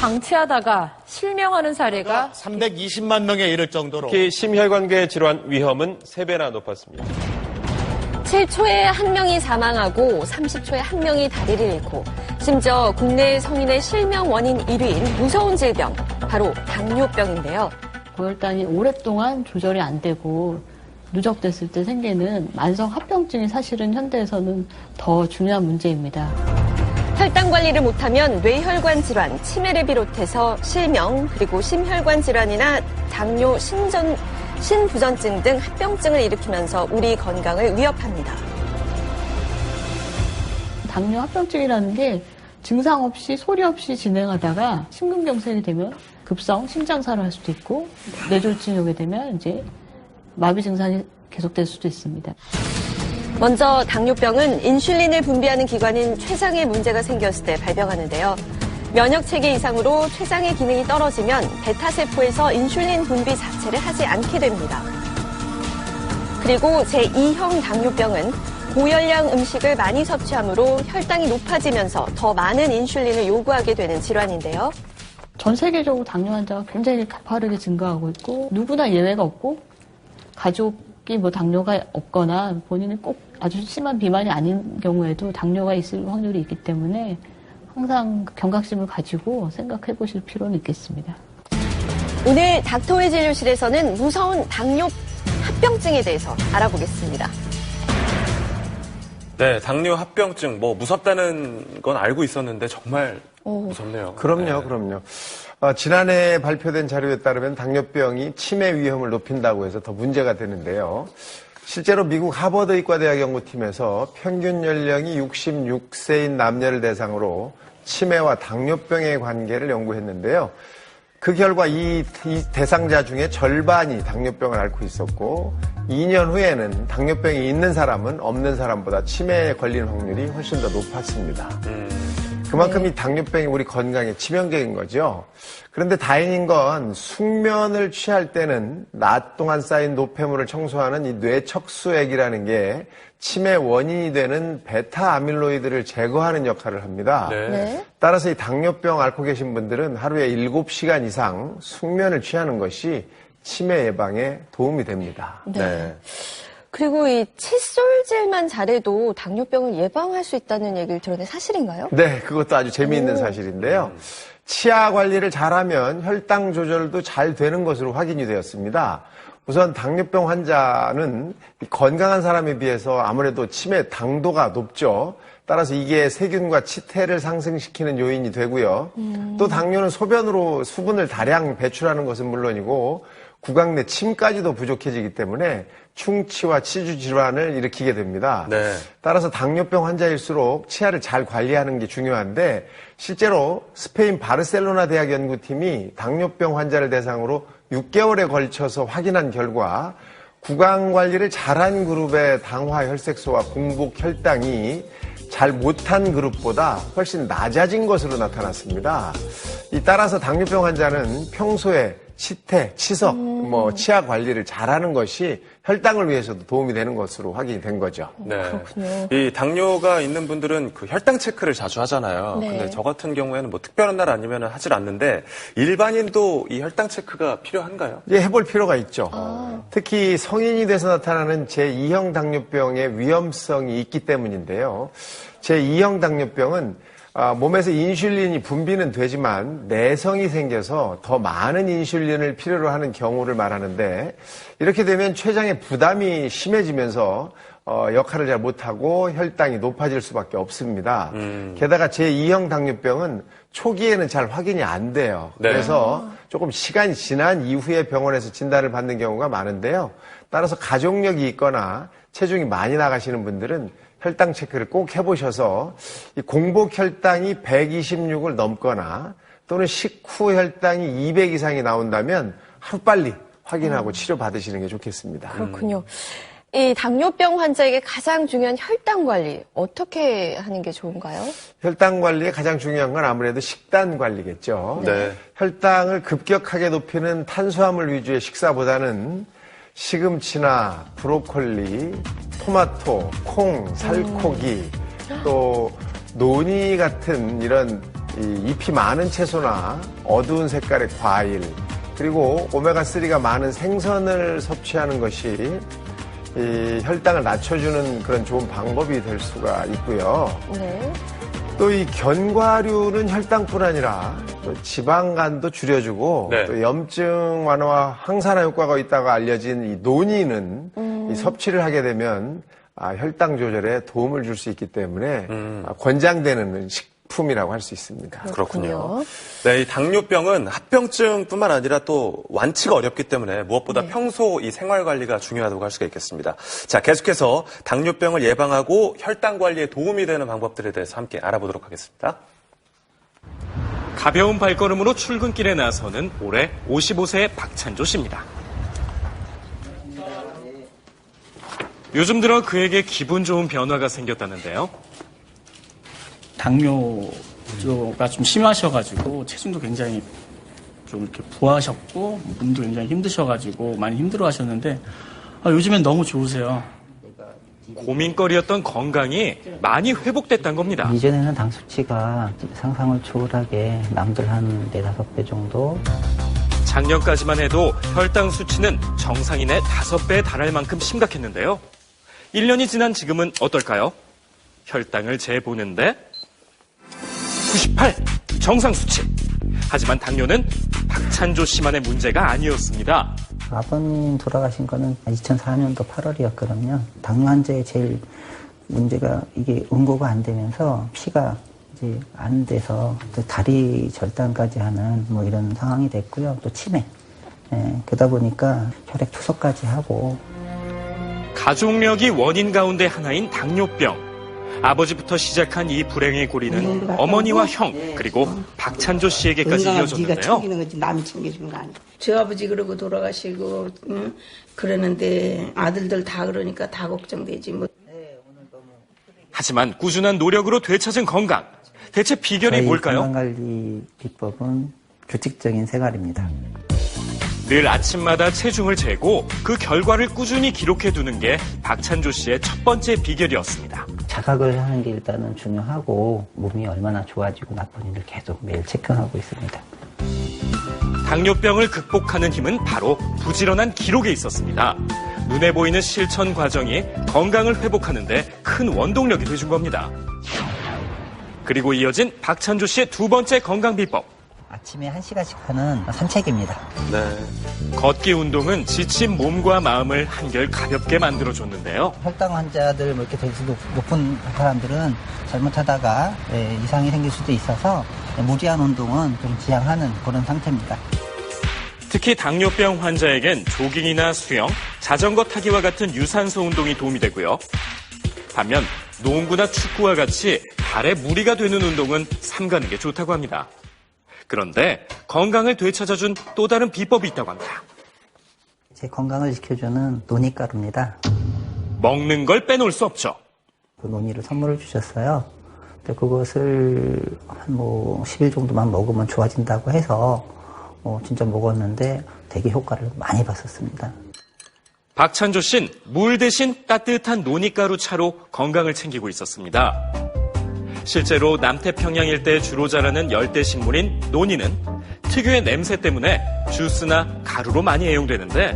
방치하다가 실명하는 사례가 320만 명에 이를 정도로 특히 심혈관계 질환 위험은 3배나 높았습니다. 7초에 1명이 사망하고 30초에 1명이 다리를 잃고 심지어 국내 성인의 실명 원인 1위인 무서운 질병, 바로 당뇨병인데요. 고혈당이 오랫동안 조절이 안 되고 누적됐을 때 생기는 만성 합병증이 사실은 현대에서는 더 중요한 문제입니다. 혈당 관리를 못하면 뇌혈관 질환, 치매를 비롯해서 실명, 그리고 심혈관 질환이나 당뇨, 신부전증 등 합병증을 일으키면서 우리 건강을 위협합니다. 당뇨 합병증이라는 게 증상 없이 소리 없이 진행하다가 심근경색이 되면 급성 심장사를 할 수도 있고 뇌졸중이 오게 되면 이제 마비 증상이 계속될 수도 있습니다. 먼저 당뇨병은 인슐린을 분비하는 기관인 췌장에 문제가 생겼을 때 발병하는데요. 면역체계 이상으로 췌장의 기능이 떨어지면 베타세포에서 인슐린 분비 자체를 하지 않게 됩니다. 그리고 제2형 당뇨병은 고열량 음식을 많이 섭취하므로 혈당이 높아지면서 더 많은 인슐린을 요구하게 되는 질환인데요. 전 세계적으로 당뇨 환자가 굉장히 가파르게 증가하고 있고 누구나 예외가 없고 가족이 당뇨가 없거나 본인이 꼭 아주 심한 비만이 아닌 경우에도 당뇨가 있을 확률이 있기 때문에 항상 경각심을 가지고 생각해 보실 필요는 있겠습니다. 오늘 닥터의 진료실에서는 무서운 당뇨 합병증에 대해서 알아보겠습니다. 네, 당뇨 합병증 무섭다는 건 알고 있었는데 정말 무섭네요. 그럼요. 지난해 발표된 자료에 따르면 당뇨병이 치매 위험을 높인다고 해서 더 문제가 되는데요. 실제로 미국 하버드 의과대학 연구팀에서 평균 연령이 66세인 남녀를 대상으로 치매와 당뇨병의 관계를 연구했는데요. 그 결과 이 대상자 중에 절반이 당뇨병을 앓고 있었고 2년 후에는 당뇨병이 있는 사람은 없는 사람보다 치매에 걸리는 확률이 훨씬 더 높았습니다. 그만큼 이 당뇨병이 우리 건강에 치명적인 거죠. 그런데 다행인 건 숙면을 취할 때는 낮 동안 쌓인 노폐물을 청소하는 이 뇌척수액이라는 게 치매 원인이 되는 베타 아밀로이드를 제거하는 역할을 합니다. 네. 따라서 이 당뇨병 앓고 계신 분들은 하루에 7시간 이상 숙면을 취하는 것이 치매 예방에 도움이 됩니다. 네. 그리고 이 칫솔질만 잘해도 당뇨병을 예방할 수 있다는 얘기를 들었는데 사실인가요? 네, 그것도 아주 재미있는 사실인데요. 치아 관리를 잘하면 혈당 조절도 잘 되는 것으로 확인이 되었습니다. 우선 당뇨병 환자는 건강한 사람에 비해서 아무래도 치매 당도가 높죠. 따라서 이게 세균과 치태를 상승시키는 요인이 되고요. 또 당뇨는 소변으로 수분을 다량 배출하는 것은 물론이고 구강 내 침까지도 부족해지기 때문에 충치와 치주 질환을 일으키게 됩니다. 네. 따라서 당뇨병 환자일수록 치아를 잘 관리하는 게 중요한데 실제로 스페인 바르셀로나 대학 연구팀이 당뇨병 환자를 대상으로 6개월에 걸쳐서 확인한 결과 구강 관리를 잘한 그룹의 당화 혈색소와 공복 혈당이 잘 못한 그룹보다 훨씬 낮아진 것으로 나타났습니다. 따라서 당뇨병 환자는 평소에 치태, 치석, 치아 관리를 잘하는 것이 혈당을 위해서도 도움이 되는 것으로 확인이 된 거죠. 네. 그렇군요. 이 당뇨가 있는 분들은 그 혈당 체크를 자주 하잖아요. 네. 근데 저 같은 경우에는 특별한 날 아니면 하질 않는데 일반인도 이 혈당 체크가 필요한가요? 예, 해볼 필요가 있죠. 특히 성인이 돼서 나타나는 제2형 당뇨병의 위험성이 있기 때문인데요. 제2형 당뇨병은 몸에서 인슐린이 분비는 되지만 내성이 생겨서 더 많은 인슐린을 필요로 하는 경우를 말하는데 이렇게 되면 췌장의 부담이 심해지면서 역할을 잘 못하고 혈당이 높아질 수밖에 없습니다. 게다가 제2형 당뇨병은 초기에는 잘 확인이 안 돼요. 네. 그래서 조금 시간이 지난 이후에 병원에서 진단을 받는 경우가 많은데요. 따라서 가족력이 있거나 체중이 많이 나가시는 분들은 혈당 체크를 꼭 해보셔서 이 공복 혈당이 126을 넘거나 또는 식후 혈당이 200 이상이 나온다면 하루빨리 확인하고 치료받으시는 게 좋겠습니다. 그렇군요. 이 당뇨병 환자에게 가장 중요한 혈당 관리 어떻게 하는 게 좋은가요? 혈당 관리에 가장 중요한 건 아무래도 식단 관리겠죠. 네. 혈당을 급격하게 높이는 탄수화물 위주의 식사보다는 시금치나 브로콜리, 토마토, 콩, 살코기, 또 노니 같은 이런 이 잎이 많은 채소나 어두운 색깔의 과일, 그리고 오메가3가 많은 생선을 섭취하는 것이 이 혈당을 낮춰주는 그런 좋은 방법이 될 수가 있고요. 네. 또 이 견과류는 혈당뿐 아니라 또 지방간도 줄여주고 네. 또 염증 완화와 항산화 효과가 있다고 알려진 이 논의는 이 섭취를 하게 되면 혈당 조절에 도움을 줄 수 있기 때문에 권장되는 식품이라고 할 수 있습니다. 그렇군요. 네, 이 당뇨병은 합병증뿐만 아니라 또 완치가 어렵기 때문에 무엇보다 평소 이 생활 관리가 중요하다고 할 수가 있겠습니다. 자, 계속해서 당뇨병을 예방하고 혈당 관리에 도움이 되는 방법들에 대해서 함께 알아보도록 하겠습니다. 가벼운 발걸음으로 출근길에 나서는 올해 55세의 박찬조 씨입니다. 요즘 들어 그에게 기분 좋은 변화가 생겼다는데요. 당뇨가 좀 심하셔가지고 체중도 굉장히 좀 이렇게 부하셨고 몸도 굉장히 힘드셔가지고 많이 힘들어하셨는데 요즘엔 너무 좋으세요. 고민거리였던 건강이 많이 회복됐다는 겁니다. 이전에는 당 수치가 상상을 초월하게 남들 한 4-5배 정도. 작년까지만 해도 혈당 수치는 정상인의 5배에 달할 만큼 심각했는데요. 1년이 지난 지금은 어떨까요? 혈당을 재보는데 98, 정상 수치. 하지만 당뇨는 박찬조 씨만의 문제가 아니었습니다. 아버님 돌아가신 거는 2004년도 8월이었거든요. 당뇨 환자의 제일 문제가 이게 응고가 안 되면서 피가 이제 안 돼서 다리 절단까지 하는 뭐 이런 상황이 됐고요. 또 치매. 그러다 보니까 혈액 투석까지 하고. 가족력이 원인 가운데 하나인 당뇨병. 아버지부터 시작한 이 불행의 고리는 어머니와 형 그리고 박찬조 씨에게까지 이어졌는데요. 네가 챙기는 거지 남이 챙겨주는 거 아니야. 저 아버지 그러고 돌아가시고 그러는데 아들들 다 그러니까 다 걱정되지 뭐. 하지만 꾸준한 노력으로 되찾은 건강. 대체 비결이 뭘까요? 건강관리 비법은 규칙적인 생활입니다. 늘 아침마다 체중을 재고 그 결과를 꾸준히 기록해두는 게 박찬조 씨의 첫 번째 비결이었습니다. 자각을 하는 게 일단은 중요하고 몸이 얼마나 좋아지고 나쁜지를 계속 매일 체크하고 있습니다. 당뇨병을 극복하는 힘은 바로 부지런한 기록에 있었습니다. 눈에 보이는 실천 과정이 건강을 회복하는 데 큰 원동력이 돼준 겁니다. 그리고 이어진 박찬조 씨의 두 번째 건강 비법. 아침에 1시간씩 하는 산책입니다. 네. 걷기 운동은 지친 몸과 마음을 한결 가볍게 만들어줬는데요. 혈당 환자들 뭐 이렇게 대수 높은 사람들은 잘못하다가 이상이 생길 수도 있어서 무리한 운동은 좀 지양하는 그런 상태입니다. 특히 당뇨병 환자에겐 조깅이나 수영, 자전거 타기와 같은 유산소 운동이 도움이 되고요. 반면 농구나 축구와 같이 발에 무리가 되는 운동은 삼가는 게 좋다고 합니다. 그런데 건강을 되찾아준 또 다른 비법이 있다고 합니다. 제 건강을 지켜주는 논이가루입니다. 먹는 걸 빼놓을 수 없죠. 그 논이를 선물을 주셨어요. 근데 그것을 한 10일 정도만 먹으면 좋아진다고 해서 진짜 먹었는데 되게 효과를 많이 봤었습니다. 박찬조 씨는 물 대신 따뜻한 논이가루 차로 건강을 챙기고 있었습니다. 실제로 남태평양 일대에 주로 자라는 열대 식물인 논이는 특유의 냄새 때문에 주스나 가루로 많이 애용되는데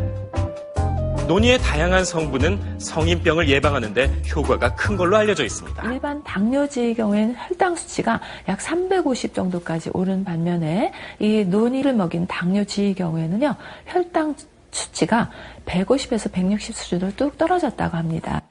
논이의 다양한 성분은 성인병을 예방하는 데 효과가 큰 걸로 알려져 있습니다. 일반 당뇨지의 경우에는 혈당 수치가 약 350 정도까지 오른 반면에 이 논이를 먹인 당뇨지의 경우에는요. 혈당 수치가 150에서 160 수준으로 뚝 떨어졌다고 합니다.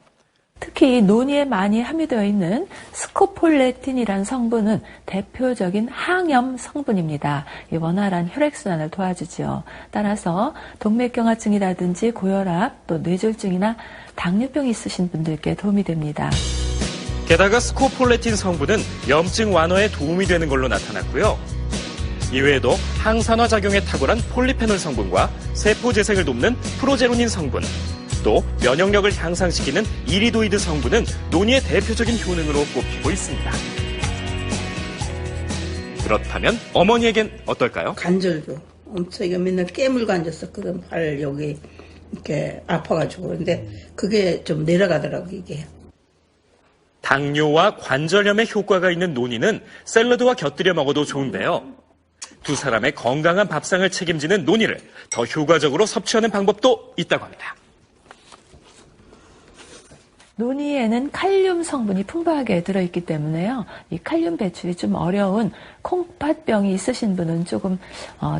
특히 논이에 많이 함유되어 있는 스코폴레틴이라는 성분은 대표적인 항염 성분입니다. 이 원활한 혈액순환을 도와주죠. 따라서 동맥경화증이라든지 고혈압, 또 뇌졸중이나 당뇨병이 있으신 분들께 도움이 됩니다. 게다가 스코폴레틴 성분은 염증 완화에 도움이 되는 걸로 나타났고요. 이외에도 항산화 작용에 탁월한 폴리페놀 성분과 세포 재생을 돕는 프로제로닌 성분, 또 면역력을 향상시키는 이리도이드 성분은 논이의 대표적인 효능으로 꼽히고 있습니다. 그렇다면 어머니에겐 어떨까요? 관절도 엄청 이거 맨날 깨물고 앉았었거든. 발 여기 이렇게 아파가지고. 근데 그게 좀 내려가더라고 이게. 당뇨와 관절염에 효과가 있는 논이는 샐러드와 곁들여 먹어도 좋은데요. 두 사람의 건강한 밥상을 책임지는 논이를 더 효과적으로 섭취하는 방법도 있다고 합니다. 논이에는 칼륨 성분이 풍부하게 들어있기 때문에요. 이 칼륨 배출이 좀 어려운 콩팥병이 있으신 분은 조금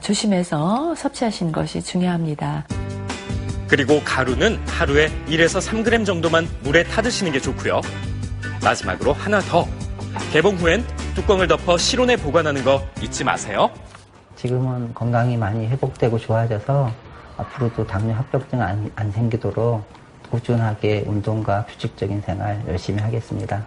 조심해서 섭취하시는 것이 중요합니다. 그리고 가루는 하루에 1에서 3g 정도만 물에 타드시는 게 좋고요. 마지막으로 하나 더. 개봉 후엔 뚜껑을 덮어 실온에 보관하는 거 잊지 마세요. 지금은 건강이 많이 회복되고 좋아져서 앞으로도 당뇨 합병증 안 생기도록 꾸준하게 운동과 규칙적인 생활 열심히 하겠습니다.